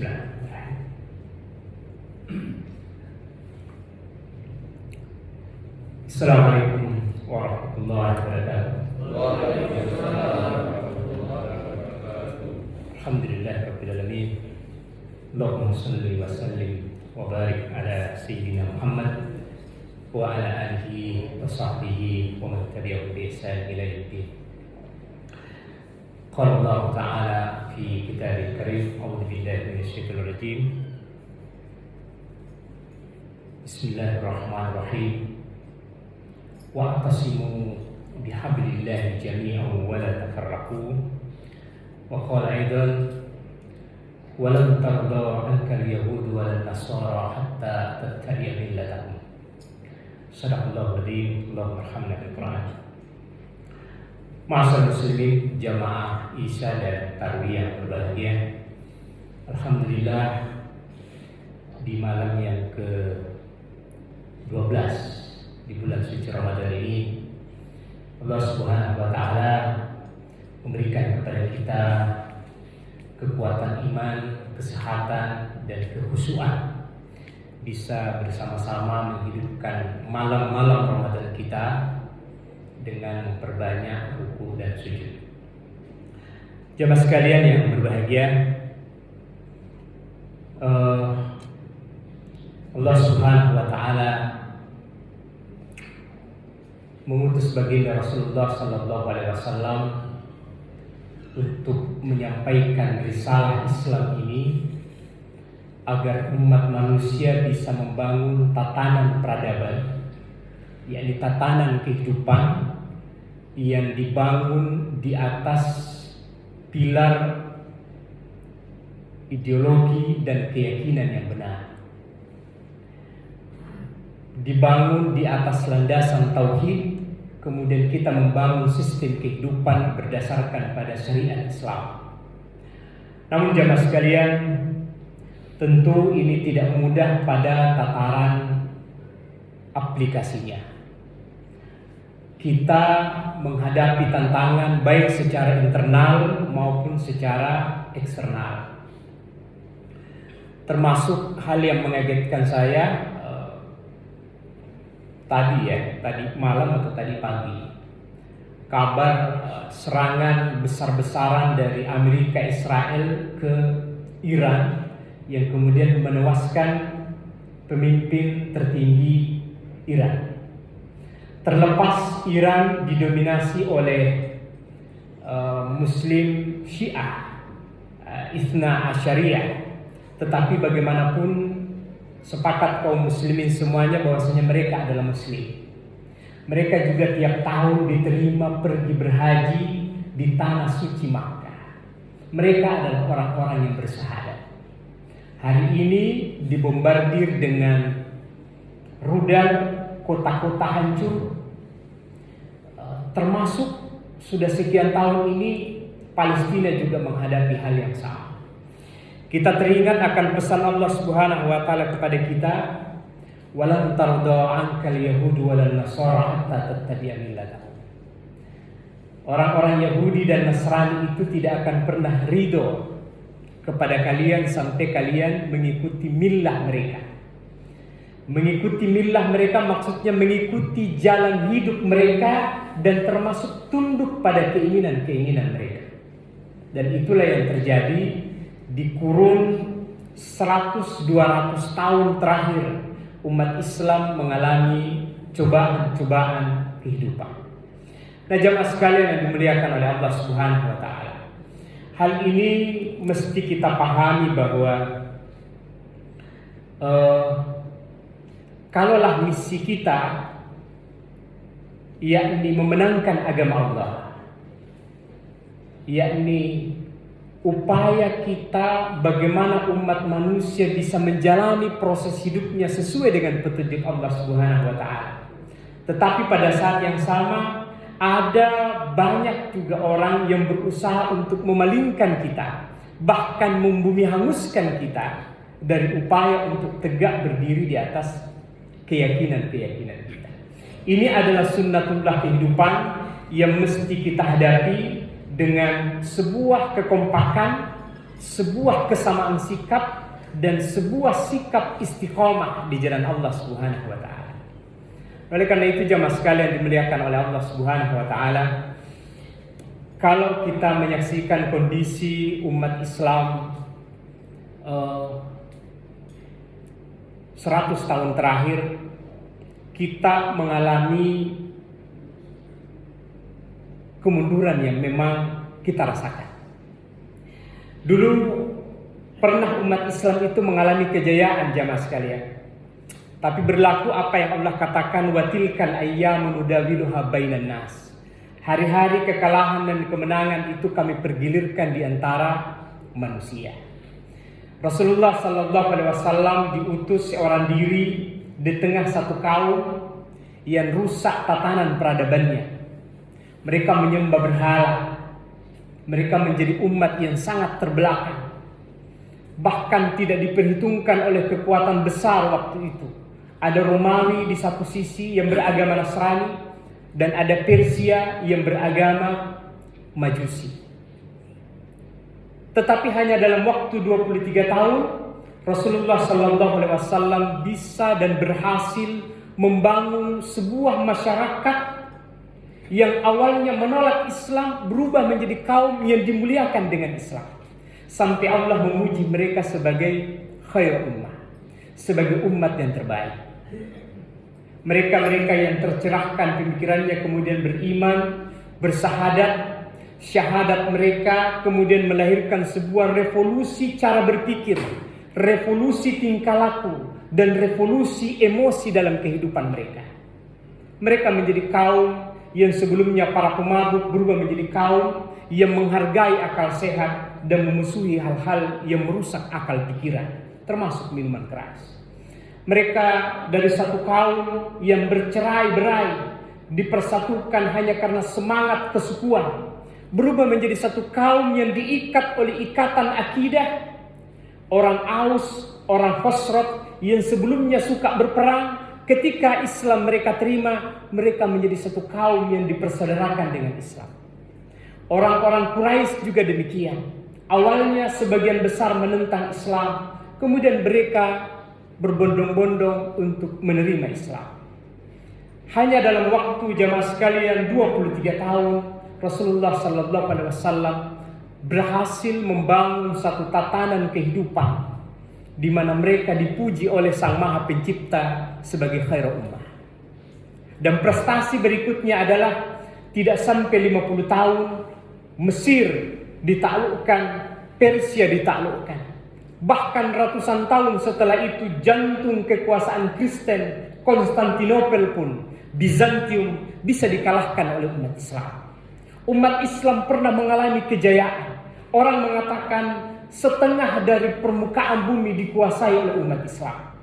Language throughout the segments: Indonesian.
Bismillahirrahmanirrahim. Assalamualaikum warahmatullahi wabarakatuh. Alhamdulillahirabbil alamin. Allahumma shalli wa sallim wa barik ala sayyidina Muhammad wa ala alihi wa sahbihi wa man tabi'ahum bi ihsan ila yaumil. Qala Allah Ta'ala fi kitabil karim, a'udzu billahi minasyaitonir rajim. Bismillahirrahmanirrahim. Wa'tasimu bihablillahi jami'an wa la tafarraqu. Wa qala aidan walan tarda anka al-yahud wa lan nasara hatta tattabi'a millatahum. Sadaqallahu adzim. Allahumma arhamna bil Qur'an. Ma'asyiral muslimin, jamaah Isya dan Tarawih yang berbahagia. Alhamdulillah, di malam yang ke-12 di bulan suci Ramadan ini, Allah Subhanahu wa Ta'ala memberikan kepada kita kekuatan iman, kesehatan, dan kekhusyuan, bisa bersama-sama menghidupkan malam-malam Ramadan kita dengan memperbanyak ruku dan sujud. Jamaah sekalian yang berbahagia, Allah Subhanahu wa Ta'ala mengutus baginda Rasulullah sallallahu alaihi wasallam untuk menyampaikan risalah Islam ini agar umat manusia bisa membangun tatanan peradaban, yakni tatanan kehidupan yang dibangun di atas pilar ideologi dan keyakinan yang benar, dibangun di atas landasan tauhid. Kemudian kita membangun sistem kehidupan berdasarkan pada syariat Islam. Namun jamaah sekalian, tentu ini tidak mudah pada tataran aplikasinya. Kita menghadapi tantangan baik secara internal maupun secara eksternal. Termasuk hal yang mengagetkan saya tadi malam atau tadi pagi, kabar serangan besar-besaran dari Amerika Israel ke Iran yang kemudian menewaskan pemimpin tertinggi Iran. Terlepas Iran didominasi oleh Muslim Syiah, Itsna Asyariyah, tetapi bagaimanapun sepakat kaum muslimin semuanya bahwasanya mereka adalah muslim. Mereka juga tiap tahun diterima pergi berhaji di tanah suci Makkah. Mereka adalah orang-orang yang bersyahadat. Hari ini dibombardir dengan rudal, kota-kota hancur. Termasuk sudah sekian tahun ini Palestina juga menghadapi hal yang sama. Kita teringat akan pesan Allah Subhanahu wa Ta'ala kepada kita, walan tarda ankal yahud walan nasara hatta tattabi'a millatahum. Orang-orang Yahudi dan Nasrani itu tidak akan pernah ridho kepada kalian sampai kalian mengikuti millah mereka. Mengikuti millah mereka maksudnya mengikuti jalan hidup mereka dan termasuk tunduk pada keinginan-keinginan mereka. Dan itulah yang terjadi di kurun 100-200 tahun terakhir. Umat Islam mengalami cobaan-cobaan kehidupan. Nah jamaah sekalian yang dimuliakan oleh Allah Subhanahu wa Ta'ala, hal ini mesti kita pahami bahwa kalaulah misi kita yakni memenangkan agama Allah, yakni upaya kita bagaimana umat manusia bisa menjalani proses hidupnya sesuai dengan petunjuk Allah Subhanahu wa Ta'ala. Tetapi pada saat yang sama ada banyak juga orang yang berusaha untuk memalingkan kita, bahkan membumi hanguskan kita dari upaya untuk tegak berdiri di atas keyakinan-keyakinan kita. Ini adalah sunnatullah kehidupan yang mesti kita hadapi dengan sebuah kekompakan, sebuah kesamaan sikap dan sebuah sikap istiqomah di jalan Allah Subhanahu wa taala. Oleh karena itu jamaah sekalian dimuliakan oleh Allah Subhanahu wa taala, kalau kita menyaksikan kondisi umat Islam 100 tahun terakhir, kita mengalami kemunduran yang memang kita rasakan. Dulu pernah umat Islam itu mengalami kejayaan jamaah sekalian. Tapi berlaku apa yang Allah katakan, wa tilkal ayyamu nudawiluha bainan nas. Hari-hari kekalahan dan kemenangan itu kami pergilirkan di antara manusia. Rasulullah sallallahu alaihi wasallam diutus seorang diri di tengah satu kaum yang rusak tatanan peradabannya. Mereka menyembah berhala. Mereka menjadi umat yang sangat terbelakang. Bahkan tidak diperhitungkan oleh kekuatan besar waktu itu. Ada Romawi di satu sisi yang beragama Nasrani, dan ada Persia yang beragama Majusi. Tetapi hanya dalam waktu 23 tahun Rasulullah SAW bisa dan berhasil membangun sebuah masyarakat yang awalnya menolak Islam berubah menjadi kaum yang dimuliakan dengan Islam. Sampai Allah memuji mereka sebagai khair ummah, sebagai umat yang terbaik. Mereka-mereka yang tercerahkan pemikirannya kemudian beriman, bersahadat. Syahadat mereka kemudian melahirkan sebuah revolusi cara berpikir, revolusi tingkah laku, dan revolusi emosi dalam kehidupan mereka. Mereka menjadi kaum yang sebelumnya para pemabuk berubah menjadi kaum yang menghargai akal sehat dan memusuhi hal-hal yang merusak akal pikiran, termasuk minuman keras. Mereka dari satu kaum yang bercerai-berai dipersatukan hanya karena semangat kesukuan, berubah menjadi satu kaum yang diikat oleh ikatan akidah. Orang Aus, orang Khosraj yang sebelumnya suka berperang, ketika Islam mereka terima, mereka menjadi satu kaum yang dipersaudarakan dengan Islam. Orang-orang Quraisy juga demikian. Awalnya sebagian besar menentang Islam, kemudian mereka berbondong-bondong untuk menerima Islam. Hanya dalam waktu jamaah sekalian 23 tahun Rasulullah SAW berhasil membangun satu tatanan kehidupan di mana mereka dipuji oleh Sang Maha Pencipta sebagai khairul ummah. Dan prestasi berikutnya adalah tidak sampai 50 tahun Mesir ditaklukkan, Persia ditaklukkan. Bahkan ratusan tahun setelah itu jantung kekuasaan Kristen, Konstantinopel pun, Bizantium, bisa dikalahkan oleh umat Islam. Umat Islam pernah mengalami kejayaan. Orang mengatakan setengah dari permukaan bumi dikuasai oleh umat Islam.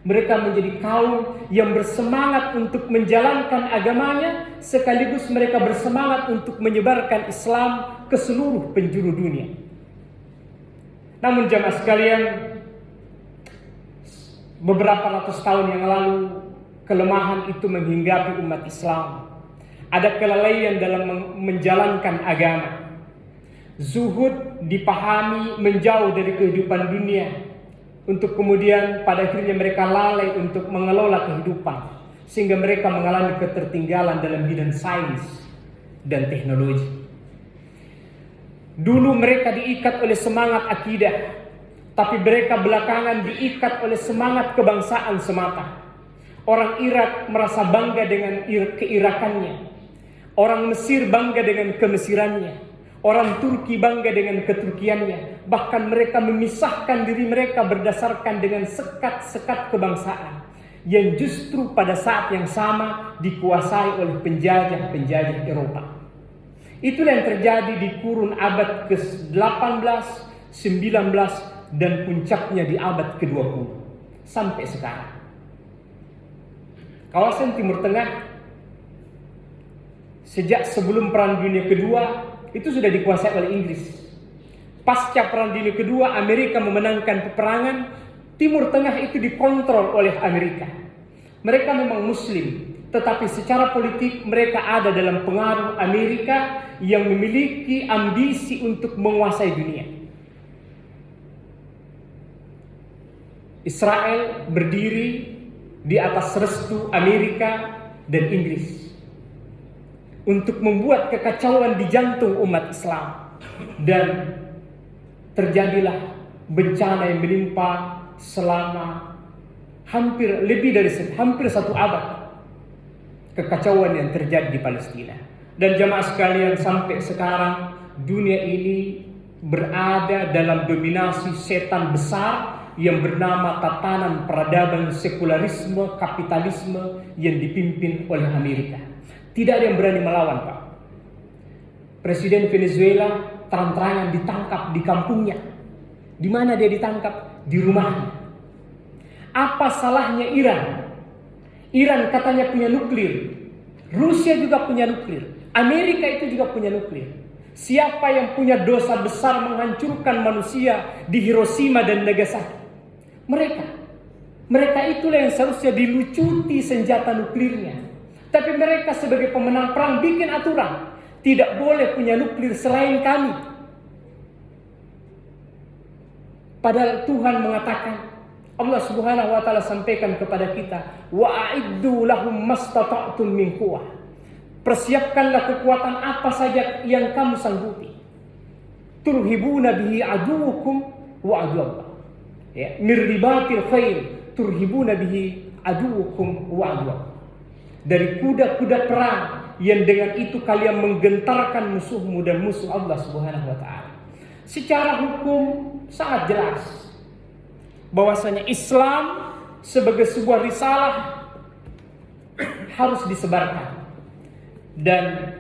Mereka menjadi kaum yang bersemangat untuk menjalankan agamanya, sekaligus mereka bersemangat untuk menyebarkan Islam ke seluruh penjuru dunia. Namun jamaah sekalian, beberapa ratus tahun yang lalu kelemahan itu menghinggapi umat Islam. Ada kelalaian dalam menjalankan agama. Zuhud dipahami menjauh dari kehidupan dunia, untuk kemudian pada akhirnya mereka lalai untuk mengelola kehidupan, sehingga mereka mengalami ketertinggalan dalam bidang sains dan teknologi. Dulu mereka diikat oleh semangat akidah, tapi mereka belakangan diikat oleh semangat kebangsaan semata. Orang Irak merasa bangga dengan keirakannya. Orang Mesir bangga dengan kemesirannya. Orang Turki bangga dengan keturkiannya. Bahkan mereka memisahkan diri mereka berdasarkan dengan sekat-sekat kebangsaan yang justru pada saat yang sama dikuasai oleh penjajah-penjajah Eropa. Itulah yang terjadi di kurun abad ke-18, 19, dan puncaknya di abad ke-20 sampai sekarang. Kawasan Timur Tengah sejak sebelum Perang Dunia Kedua itu sudah dikuasai oleh Inggris. Pasca Perang Dunia Kedua, Amerika memenangkan peperangan. Timur Tengah itu dikontrol oleh Amerika. Mereka memang Muslim, tetapi secara politik mereka ada dalam pengaruh Amerika yang memiliki ambisi untuk menguasai dunia. Israel berdiri di atas restu Amerika dan Inggris untuk membuat kekacauan di jantung umat Islam, dan terjadilah bencana yang menimpa selama hampir satu abad, kekacauan yang terjadi di Palestina. Dan jamaah sekalian, sampai sekarang dunia ini berada dalam dominasi setan besar yang bernama tatanan peradaban sekularisme kapitalisme yang dipimpin oleh Amerika. Tidak ada yang berani melawan, Pak. Presiden Venezuela terang-terangan ditangkap di kampungnya. Di mana dia ditangkap? Di rumahnya. Apa salahnya Iran? Iran katanya punya nuklir. Rusia juga punya nuklir. Amerika itu juga punya nuklir. Siapa yang punya dosa besar menghancurkan manusia di Hiroshima dan Nagasaki? Mereka itulah yang seharusnya dilucuti senjata nuklirnya. Tapi mereka sebagai pemenang perang bikin aturan, tidak boleh punya nuklir selain kami. Padahal Tuhan mengatakan, Allah Subhanahu wa taala sampaikan kepada kita, wa a'iddu lahum mastata'tum min quwwah. Persiapkanlah kekuatan apa saja yang kamu sanggupi. Turhibuna bihi aduwukum wa aduwallah. Ya, mirribatil khair turhibuna bihi aduwukum wa aduwallah. Dari kuda-kuda perang yang dengan itu kalian menggentarkan musuhmu dan musuh Allah Subhanahu wa taala. Secara hukum sangat jelas bahwasanya Islam sebagai sebuah risalah harus disebarkan. Dan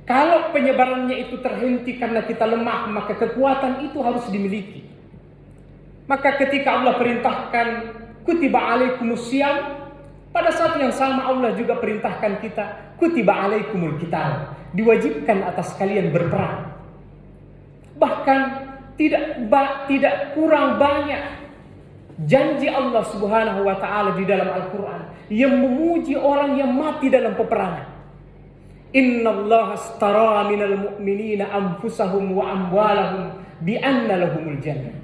kalau penyebarannya itu terhenti karena kita lemah, maka kekuatan itu harus dimiliki. Maka ketika Allah perintahkan kutiba alaikumus syiyam, pada saat yang sama Allah juga perintahkan kita kutiba alaikumul qital, diwajibkan atas kalian berperang. Bahkan tidak kurang banyak janji Allah Subhanahu wa taala di dalam Al-Qur'an yang memuji orang yang mati dalam peperangan. Innallaha astara minal mu'minina anfusahum wa amwalahum bi anna lahumul jannah.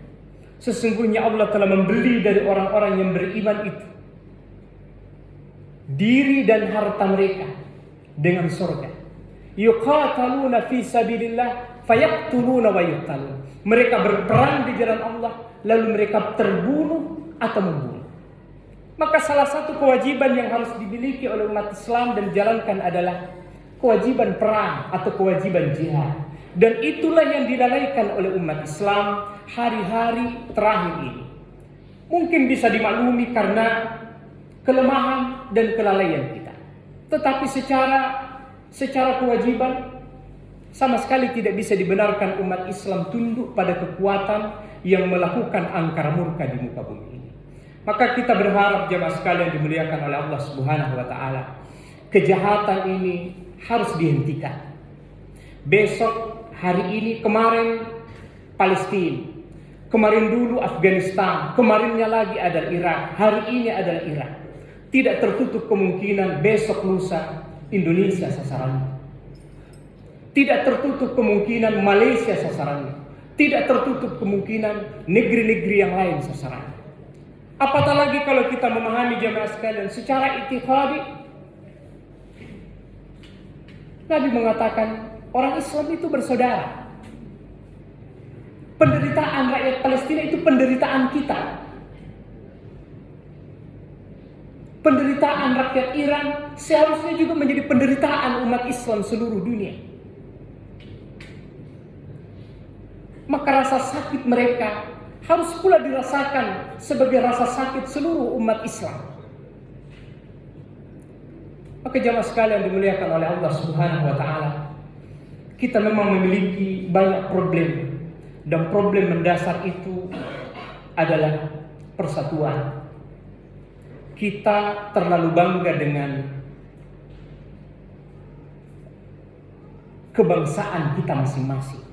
Sesungguhnya Allah telah membeli dari orang-orang yang beriman itu diri dan harta mereka dengan surga. Yuqataluna fi sabilillah fayaqtuluna wa yuqtalun. Mereka berperang di jalan Allah, lalu mereka terbunuh atau membunuh. Maka salah satu kewajiban yang harus dimiliki oleh umat Islam dan dijalankan adalah kewajiban perang atau kewajiban jihad. Dan itulah yang dilalaikan oleh umat Islam hari-hari terakhir ini. Mungkin bisa dimaklumi karena kelemahan dan kelalaian kita. Tetapi secara kewajiban sama sekali tidak bisa dibenarkan umat Islam tunduk pada kekuatan yang melakukan angkara murka di muka bumi ini. Maka kita berharap jemaah sekalian dimuliakan oleh Allah Subhanahu wa taala, kejahatan ini harus dihentikan. Besok, hari ini, kemarin Palestina, kemarin dulu Afghanistan, kemarinnya lagi adalah Irak, hari ini adalah Irak. Tidak tertutup kemungkinan besok lusa Indonesia sasarannya. Tidak tertutup kemungkinan Malaysia sasarannya. Tidak tertutup kemungkinan negeri-negeri yang lain sasarannya. Apatah lagi kalau kita memahami jemaah sekalian secara i'tiqadi. Nabi mengatakan orang Islam itu bersaudara. Penderitaan rakyat Palestina itu penderitaan kita. Penderitaan rakyat Iran seharusnya juga menjadi penderitaan umat Islam seluruh dunia. Maka rasa sakit mereka harus pula dirasakan sebagai rasa sakit seluruh umat Islam. Maka jamaah sekalian dimuliakan oleh Allah Subhanahu wa taala, kita memang memiliki banyak problem, dan problem mendasar itu adalah persatuan. Kita terlalu bangga dengan kebangsaan kita masing-masing.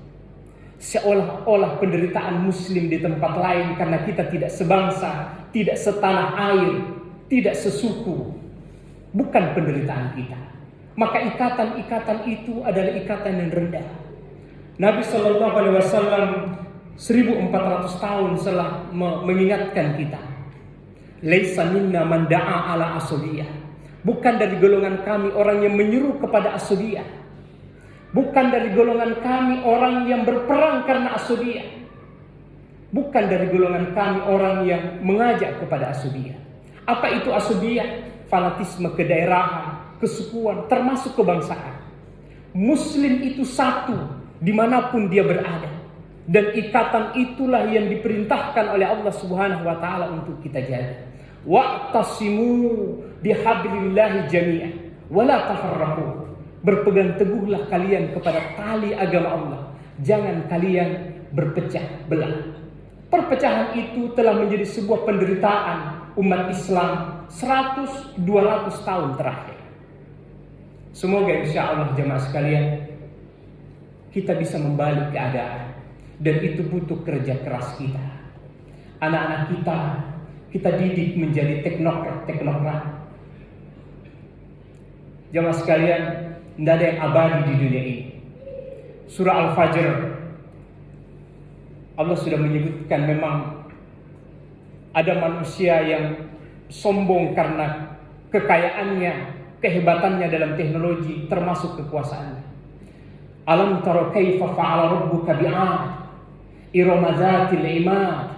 Seolah-olah penderitaan muslim di tempat lain karena kita tidak sebangsa, tidak setanah air, tidak sesuku, bukan penderitaan kita. Maka ikatan-ikatan itu adalah ikatan yang rendah. Nabi SAW 1400 tahun setelah mengingatkan kita. Laisa minna man da'a ala asabiyah. Bukan dari golongan kami orang yang menyuruh kepada asabiyah. Bukan dari golongan kami orang yang berperang karena asabiyah. Bukan dari golongan kami orang yang mengajak kepada asabiyah. Apa itu asabiyah? Fanatisme kedaerahan, kesukuan, termasuk kebangsaan. Muslim itu satu dimanapun dia berada. Dan ikatan itulah yang diperintahkan oleh Allah Subhanahu wa ta'ala untuk kita jaga. Wa'tasimu bihablillahi jami'an wala tafarraqu. Berpegang teguhlah kalian kepada tali agama Allah. Jangan kalian berpecah belah. Perpecahan itu telah menjadi sebuah penderitaan umat Islam 100-200 tahun terakhir. Semoga insya Allah jemaah sekalian kita bisa membalik keadaan. Dan itu butuh kerja keras kita. Anak-anak kita didik menjadi teknokrat. Jemaah sekalian, tidak ada yang abadi di dunia ini. Surah Al-Fajr, Allah sudah menyebutkan memang ada manusia yang sombong karena kekayaannya, kehebatannya dalam teknologi, termasuk kekuasaannya. Alam tara kaifa fa'ala rabbuka bi'ad Irama dzatil imad.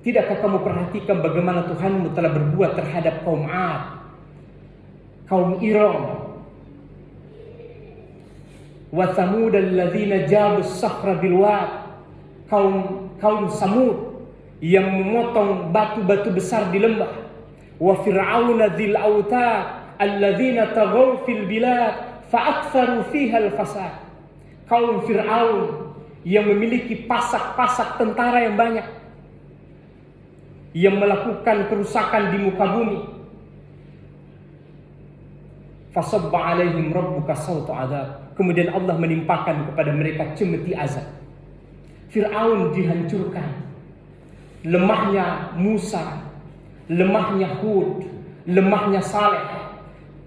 Tidakkah kamu perhatikan bagaimana Tuhanmu telah berbuat terhadap kaum 'Ad, kaum Iram, wa Tsamud alladzina jabu as-sakhra bil wad, kaum Samud yang memotong batu-batu besar di lembah, wa Fir'auna dzil autad alladzina taghaw fil bilad fa'aktsaru fiha al-fasad. Kaum Fir'aun yang memiliki pasak-pasak tentara yang banyak, yang melakukan kerusakan di muka bumi. Fasabba alaihim rabbuka sawta adzab. Kemudian Allah menimpakan kepada mereka cemeti azab. Fir'aun dihancurkan. Lemahnya Musa, lemahnya Hud, lemahnya Saleh.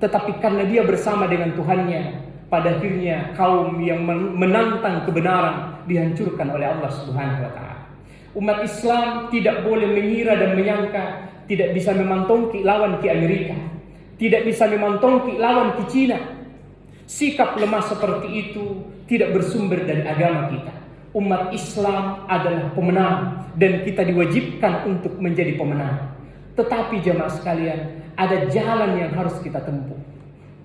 Tetapi karena dia bersama dengan Tuhannya, pada akhirnya kaum yang menantang kebenaran dihancurkan oleh Allah Subhanahu wa ta'ala. Umat Islam tidak boleh mengira dan menyangka tidak bisa memantongki lawan ki Amerika, tidak bisa memantongki lawan ki Cina. Sikap lemah seperti itu tidak bersumber dari agama kita. Umat Islam adalah pemenang dan kita diwajibkan untuk menjadi pemenang. Tetapi jemaah sekalian, ada jalan yang harus kita tempuh.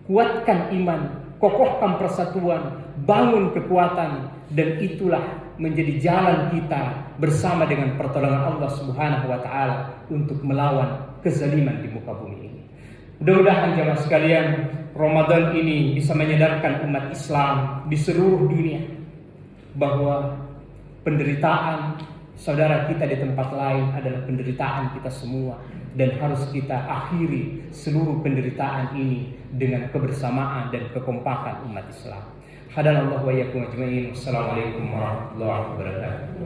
Kuatkan iman, kokohkan persatuan, bangun kekuatan, dan itulah menjadi jalan kita bersama dengan pertolongan Allah Subhanahu wa ta'ala untuk melawan kezaliman di muka bumi ini. Mudah-mudahan jemaah sekalian, Ramadan ini bisa menyadarkan umat Islam di seluruh dunia bahwa penderitaan saudara kita di tempat lain adalah penderitaan kita semua. Dan harus kita akhiri seluruh penderitaan ini dengan kebersamaan dan kekompakan umat Islam. Hadanallahu wa iyyakum ajma'in. Assalamualaikum warahmatullahi wabarakatuh.